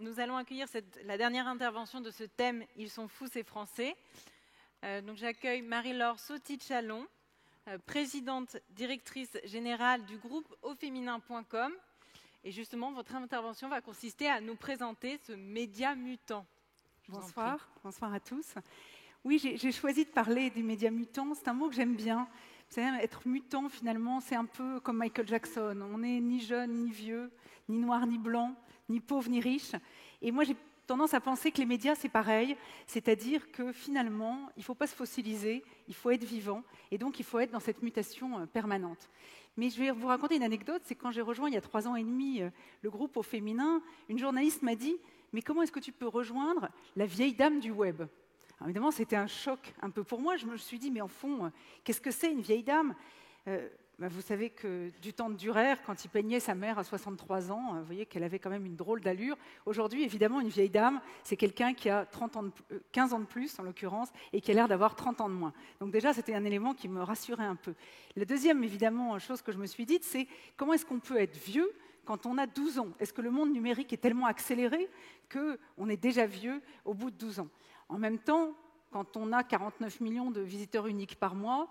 nous allons accueillir la dernière intervention de ce thème « Ils sont fous, ces Français ». Donc j'accueille Marie-Laure Sauty-Chalon, présidente directrice générale du groupe auféminin.com. Et justement, votre intervention va consister à nous présenter ce média mutant. Bonsoir à tous. Oui, j'ai choisi de parler des médias mutants. C'est un mot que j'aime bien. Vous savez, être mutant, finalement, c'est un peu comme Michael Jackson. On n'est ni jeune, ni vieux, ni noir, ni blanc, ni pauvre, ni riche. Et moi, j'ai tendance à penser que les médias, c'est pareil. C'est-à-dire que finalement, il ne faut pas se fossiliser, il faut être vivant. Et donc, il faut être dans cette mutation permanente. Mais je vais vous raconter une anecdote. C'est quand j'ai rejoint, il y a 3 ans et demi, le groupe Au Féminin, une journaliste m'a dit « Mais comment est-ce que tu peux rejoindre la vieille dame du web ?» Alors évidemment, c'était un choc un peu pour moi. Je me suis dit, mais en fond, qu'est-ce que c'est une vieille dame Vous savez que du temps de Durer, quand il peignait sa mère à 63 ans, vous voyez qu'elle avait quand même une drôle d'allure. Aujourd'hui, évidemment, une vieille dame, c'est quelqu'un qui a 15 ans de plus, en l'occurrence, et qui a l'air d'avoir 30 ans de moins. Donc déjà, c'était un élément qui me rassurait un peu. La deuxième, évidemment, chose que je me suis dite, c'est comment est-ce qu'on peut être vieux quand on a 12 ans? Est-ce que le monde numérique est tellement accéléré qu'on est déjà vieux au bout de 12 ans? En même temps, quand on a 49 millions de visiteurs uniques par mois,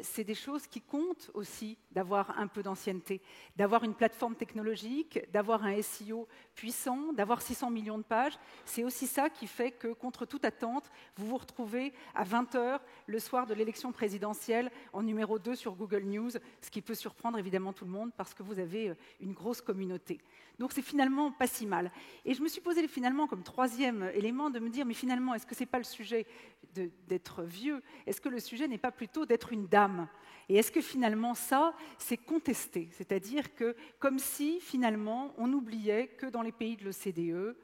c'est des choses qui comptent aussi d'avoir un peu d'ancienneté, d'avoir une plateforme technologique, d'avoir un SEO puissant, d'avoir 600 millions de pages. C'est aussi ça qui fait que, contre toute attente, vous vous retrouvez à 20h le soir de l'élection présidentielle en numéro 2 sur Google News, ce qui peut surprendre évidemment tout le monde parce que vous avez une grosse communauté. Donc c'est finalement pas si mal. Et je me suis posé finalement comme troisième élément de me dire, mais finalement, est-ce que c'est pas le sujet d'être vieux? Est-ce que le sujet n'est pas plutôt d'être une dame? Et est-ce que finalement ça, c'est contesté? C'est-à-dire que comme si finalement on oubliait que dans les pays de l'OCDE,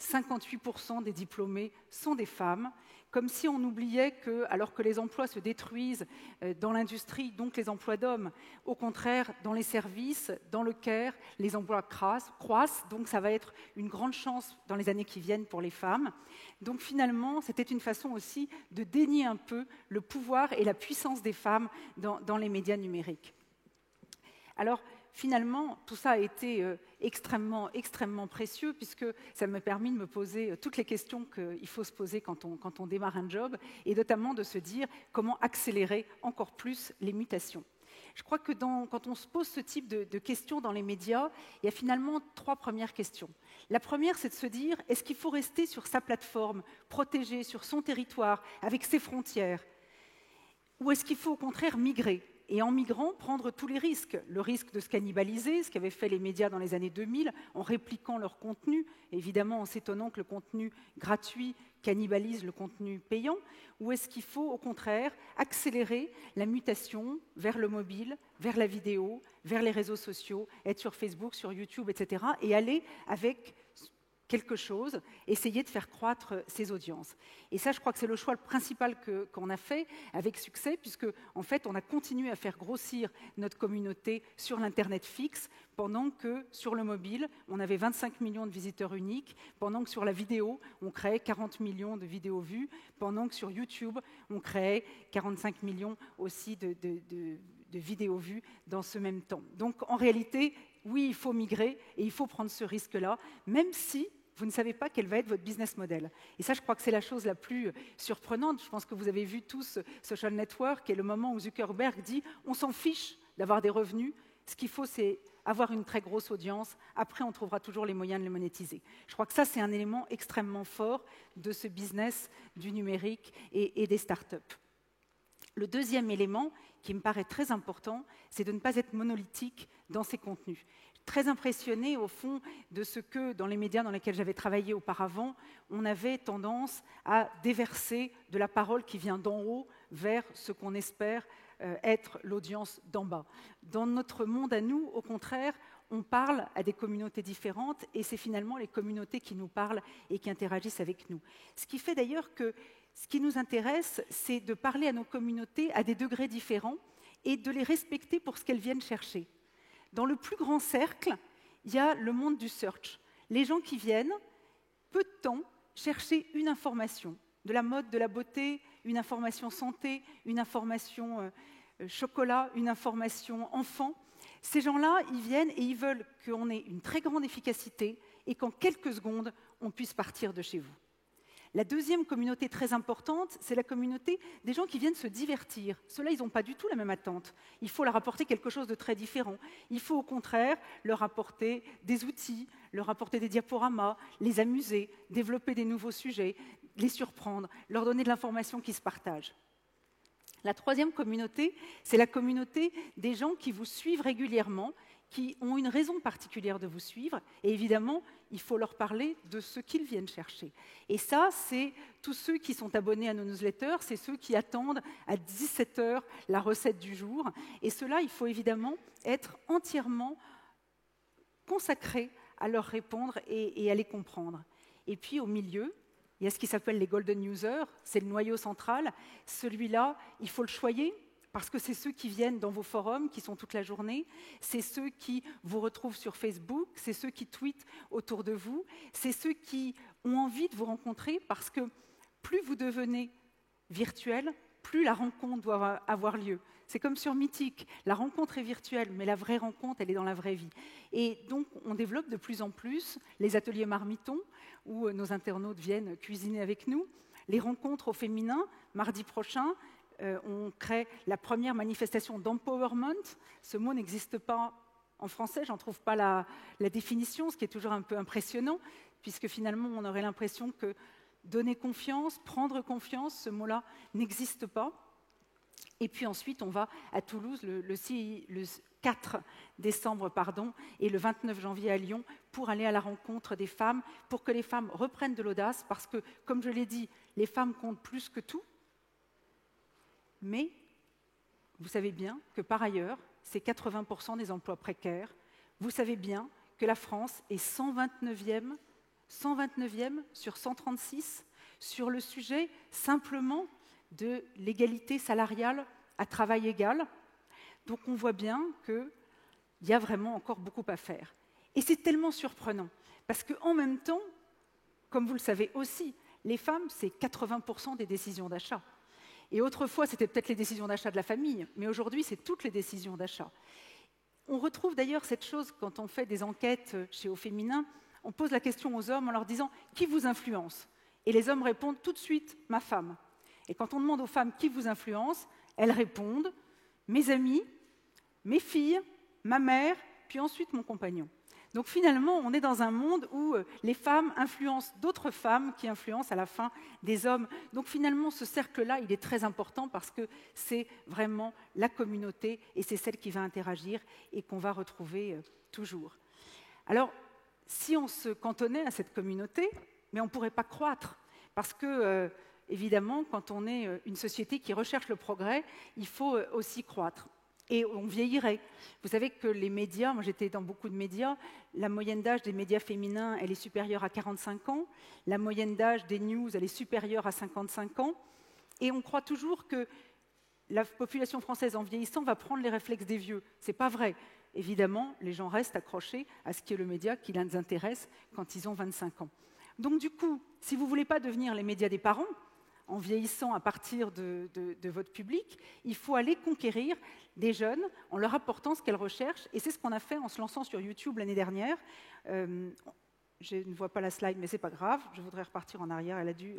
58% des diplômés sont des femmes, comme si on oubliait que, alors que les emplois se détruisent dans l'industrie, donc les emplois d'hommes, au contraire, dans les services, dans le care, les emplois croissent, donc ça va être une grande chance dans les années qui viennent pour les femmes. Donc finalement, c'était une façon aussi de dénier un peu le pouvoir et la puissance des femmes dans les médias numériques. Alors, finalement, tout ça a été extrêmement précieux puisque ça m'a permis de me poser toutes les questions qu'il faut se poser quand on démarre un job et notamment de se dire comment accélérer encore plus les mutations. Je crois que quand on se pose ce type de questions dans les médias, il y a finalement 3 premières questions. La première, c'est de se dire, est-ce qu'il faut rester sur sa plateforme, protégée sur son territoire, avec ses frontières? Ou est-ce qu'il faut au contraire migrer? Et en migrant, prendre tous les risques. Le risque de se cannibaliser, ce qu'avaient fait les médias dans les années 2000, en répliquant leur contenu, évidemment en s'étonnant que le contenu gratuit cannibalise le contenu payant. Ou est-ce qu'il faut, au contraire, accélérer la mutation vers le mobile, vers la vidéo, vers les réseaux sociaux, être sur Facebook, sur YouTube, etc. et aller avec quelque chose, essayer de faire croître ses audiences. Et ça, je crois que c'est le choix principal qu'on a fait avec succès, puisque en fait, on a continué à faire grossir notre communauté sur l'Internet fixe, pendant que sur le mobile, on avait 25 millions de visiteurs uniques, pendant que sur la vidéo, on créait 40 millions de vidéos vues, pendant que sur YouTube, on créait 45 millions aussi de vidéos vues dans ce même temps. Donc en réalité, oui, il faut migrer et il faut prendre ce risque-là, même si vous ne savez pas quel va être votre business model. Et ça, je crois que c'est la chose la plus surprenante. Je pense que vous avez vu tous Social Network et le moment où Zuckerberg dit « on s'en fiche d'avoir des revenus, ce qu'il faut, c'est avoir une très grosse audience. Après, on trouvera toujours les moyens de les monétiser. » Je crois que ça, c'est un élément extrêmement fort de ce business du numérique et des startups. Le deuxième élément qui me paraît très important, c'est de ne pas être monolithique dans ses contenus. Très impressionnée, au fond, de ce que, dans les médias dans lesquels j'avais travaillé auparavant, on avait tendance à déverser de la parole qui vient d'en haut vers ce qu'on espère être l'audience d'en bas. Dans notre monde à nous, au contraire, on parle à des communautés différentes et c'est finalement les communautés qui nous parlent et qui interagissent avec nous. Ce qui fait d'ailleurs que ce qui nous intéresse, c'est de parler à nos communautés à des degrés différents et de les respecter pour ce qu'elles viennent chercher. Dans le plus grand cercle, il y a le monde du search. Les gens qui viennent, peu de temps, chercher une information, de la mode, de la beauté, une information santé, une information chocolat, une information enfant. Ces gens-là, ils viennent et ils veulent qu'on ait une très grande efficacité et qu'en quelques secondes, on puisse partir de chez vous. La deuxième communauté très importante, c'est la communauté des gens qui viennent se divertir. Ceux-là, ils n'ont pas du tout la même attente. Il faut leur apporter quelque chose de très différent. Il faut au contraire leur apporter des outils, leur apporter des diaporamas, les amuser, développer des nouveaux sujets, les surprendre, leur donner de l'information qui se partage. La troisième communauté, c'est la communauté des gens qui vous suivent régulièrement, qui ont une raison particulière de vous suivre, et évidemment, il faut leur parler de ce qu'ils viennent chercher. Et ça, c'est tous ceux qui sont abonnés à nos newsletters, c'est ceux qui attendent à 17h la recette du jour, et ceux-là, il faut évidemment être entièrement consacré à leur répondre et à les comprendre. Et puis, au milieu, il y a ce qui s'appelle les golden users, c'est le noyau central. Celui-là, il faut le choyer, parce que c'est ceux qui viennent dans vos forums, qui sont toute la journée, c'est ceux qui vous retrouvent sur Facebook, c'est ceux qui tweetent autour de vous, c'est ceux qui ont envie de vous rencontrer, parce que plus vous devenez virtuel, plus la rencontre doit avoir lieu. C'est comme sur Mythique, la rencontre est virtuelle, mais la vraie rencontre, elle est dans la vraie vie. Et donc, on développe de plus en plus les ateliers marmitons, où nos internautes viennent cuisiner avec nous, les rencontres au féminin, mardi prochain, on crée la première manifestation d'empowerment. Ce mot n'existe pas en français, j'en trouve pas la définition, ce qui est toujours un peu impressionnant, puisque finalement on aurait l'impression que donner confiance, prendre confiance, ce mot-là n'existe pas. Et puis ensuite on va à Toulouse le 4 décembre et le 29 janvier à Lyon pour aller à la rencontre des femmes, pour que les femmes reprennent de l'audace, parce que, comme je l'ai dit, les femmes comptent plus que tout. Mais vous savez bien que par ailleurs, c'est 80% des emplois précaires. Vous savez bien que la France est 129e sur 136 sur le sujet simplement de l'égalité salariale à travail égal. Donc on voit bien qu'il y a vraiment encore beaucoup à faire. Et c'est tellement surprenant, parce qu'en même temps, comme vous le savez aussi, les femmes, c'est 80% des décisions d'achat. Et autrefois, c'était peut-être les décisions d'achat de la famille, mais aujourd'hui, c'est toutes les décisions d'achat. On retrouve d'ailleurs cette chose quand on fait des enquêtes chez Au Féminin, on pose la question aux hommes en leur disant « Qui vous influence ?» Et les hommes répondent tout de suite « Ma femme ». Et quand on demande aux femmes « Qui vous influence ?» elles répondent « Mes amis, mes filles, ma mère, puis ensuite mon compagnon ». Donc finalement, on est dans un monde où les femmes influencent d'autres femmes qui influencent à la fin des hommes. Donc finalement, ce cercle-là, il est très important parce que c'est vraiment la communauté et c'est celle qui va interagir et qu'on va retrouver toujours. Alors, si on se cantonnait à cette communauté, mais on ne pourrait pas croître parce que, évidemment, quand on est une société qui recherche le progrès, il faut aussi croître. Et on vieillirait. Vous savez que les médias, moi j'étais dans beaucoup de médias, la moyenne d'âge des médias féminins, elle est supérieure à 45 ans, la moyenne d'âge des news, elle est supérieure à 55 ans, et on croit toujours que la population française en vieillissant va prendre les réflexes des vieux. Ce n'est pas vrai. Évidemment, les gens restent accrochés à ce qui est le média qui les intéresse quand ils ont 25 ans. Donc du coup, si vous ne voulez pas devenir les médias des parents, en vieillissant à partir de votre public, il faut aller conquérir des jeunes en leur apportant ce qu'elles recherchent. Et c'est ce qu'on a fait en se lançant sur YouTube l'année dernière. Je ne vois pas la slide, mais ce n'est pas grave. Je voudrais repartir en arrière, elle a dû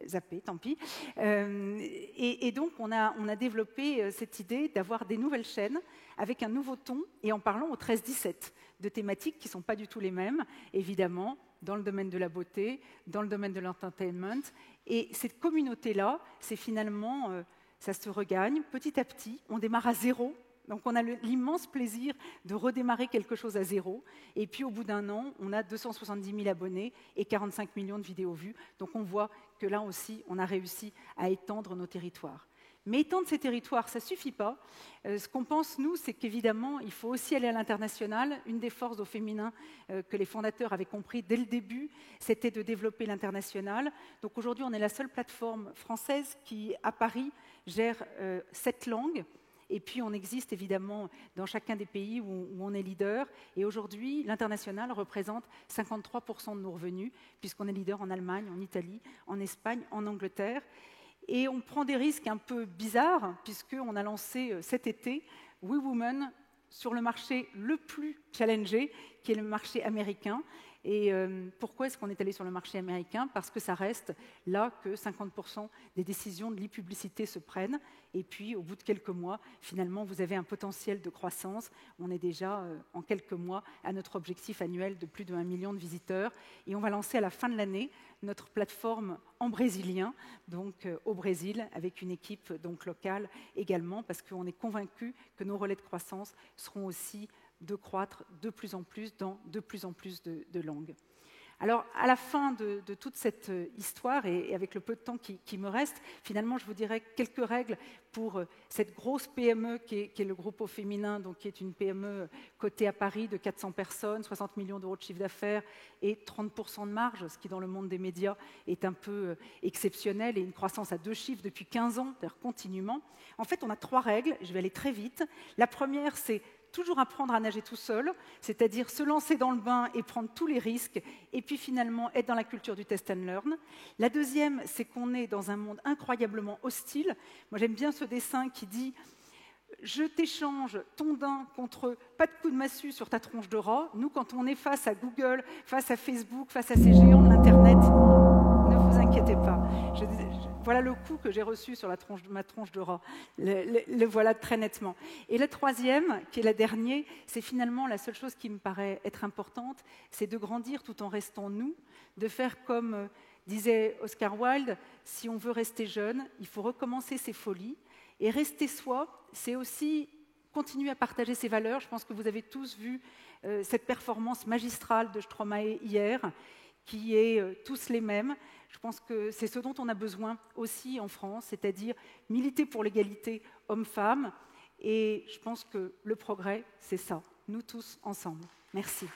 zapper, tant pis. Et donc, on a développé cette idée d'avoir des nouvelles chaînes avec un nouveau ton et en parlant au 13-17 de thématiques qui ne sont pas du tout les mêmes, évidemment, dans le domaine de la beauté, dans le domaine de l'entertainment. Et cette communauté-là, c'est finalement, ça se regagne petit à petit. On démarre à zéro. Donc on a l'immense plaisir de redémarrer quelque chose à zéro. Et puis au bout d'un an, on a 270 000 abonnés et 45 millions de vidéos vues. Donc on voit que là aussi, on a réussi à étendre nos territoires. Mais étendre ces territoires, ça ne suffit pas. Ce qu'on pense, nous, c'est qu'évidemment, il faut aussi aller à l'international. Une des forces au féminin que les fondateurs avaient compris dès le début, c'était de développer l'international. Donc aujourd'hui, on est la seule plateforme française qui, à Paris, gère 7 langues. Et puis, on existe évidemment dans chacun des pays où on est leader. Et aujourd'hui, l'international représente 53% de nos revenus, puisqu'on est leader en Allemagne, en Italie, en Espagne, en Angleterre. Et on prend des risques un peu bizarres, puisqu'on a lancé cet été We Women sur le marché le plus challengé, qui est le marché américain. Et pourquoi est-ce qu'on est allé sur le marché américain? Parce que ça reste là que 50% des décisions de l'e-publicité se prennent. Et puis, au bout de quelques mois, finalement, vous avez un potentiel de croissance. On est déjà, en quelques mois, à notre objectif annuel de plus de 1 million de visiteurs. Et on va lancer à la fin de l'année notre plateforme en brésilien, donc au Brésil, avec une équipe donc, locale également, parce qu'on est convaincu que nos relais de croissance seront aussi de croître de plus en plus dans de plus en plus de langues. Alors, à la fin de toute cette histoire, et avec le peu de temps qui me reste, finalement, je vous dirais quelques règles pour cette grosse PME qui est le groupe Au Féminin, donc qui est une PME cotée à Paris de 400 personnes, 60 millions d'euros de chiffre d'affaires et 30% de marge, ce qui, dans le monde des médias, est un peu exceptionnel, et une croissance à 2 chiffres depuis 15 ans, c'est-à-dire continuellement. En fait, on a 3 règles, je vais aller très vite. La première, c'est toujours apprendre à nager tout seul, c'est-à-dire se lancer dans le bain et prendre tous les risques, et puis finalement être dans la culture du test and learn. La deuxième, c'est qu'on est dans un monde incroyablement hostile. Moi, j'aime bien ce dessin qui dit « Je t'échange ton daim contre pas de coup de massue sur ta tronche de rat ». Nous, quand on est face à Google, face à Facebook, face à ces géants de l'Internet, ne vous inquiétez pas. Voilà le coup que j'ai reçu sur ma tronche de rat. Le voilà très nettement. Et la troisième, qui est la dernière, c'est finalement la seule chose qui me paraît être importante, c'est de grandir tout en restant nous, de faire comme disait Oscar Wilde, si on veut rester jeune, il faut recommencer ses folies. Et rester soi, c'est aussi continuer à partager ses valeurs. Je pense que vous avez tous vu cette performance magistrale de Stromae hier, qui est tous les mêmes. Je pense que c'est ce dont on a besoin aussi en France, c'est-à-dire militer pour l'égalité homme-femme. Et je pense que le progrès, c'est ça, nous tous ensemble. Merci.